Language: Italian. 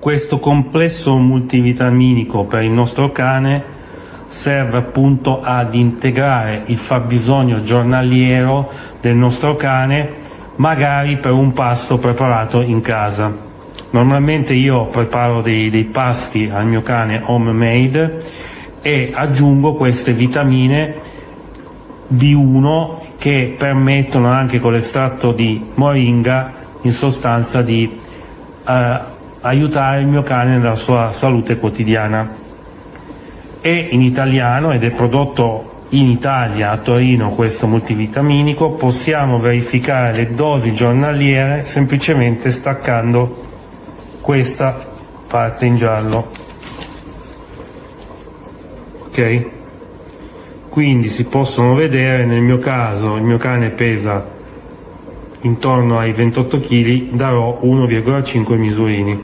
Questo complesso multivitaminico per il nostro cane serve appunto ad integrare il fabbisogno giornaliero del nostro cane, magari per un pasto preparato in casa. Normalmente io preparo dei pasti al mio cane homemade e aggiungo queste vitamine B1 che permettono, anche con l'estratto di moringa, in sostanza di aiutare il mio cane nella sua salute quotidiana. È in italiano ed è prodotto in Italia, a Torino, questo multivitaminico. Possiamo verificare le dosi giornaliere semplicemente staccando questa parte in giallo, ok? Quindi si possono vedere, nel mio caso il mio cane pesa intorno ai 28 kg, darò 1,5 misurini.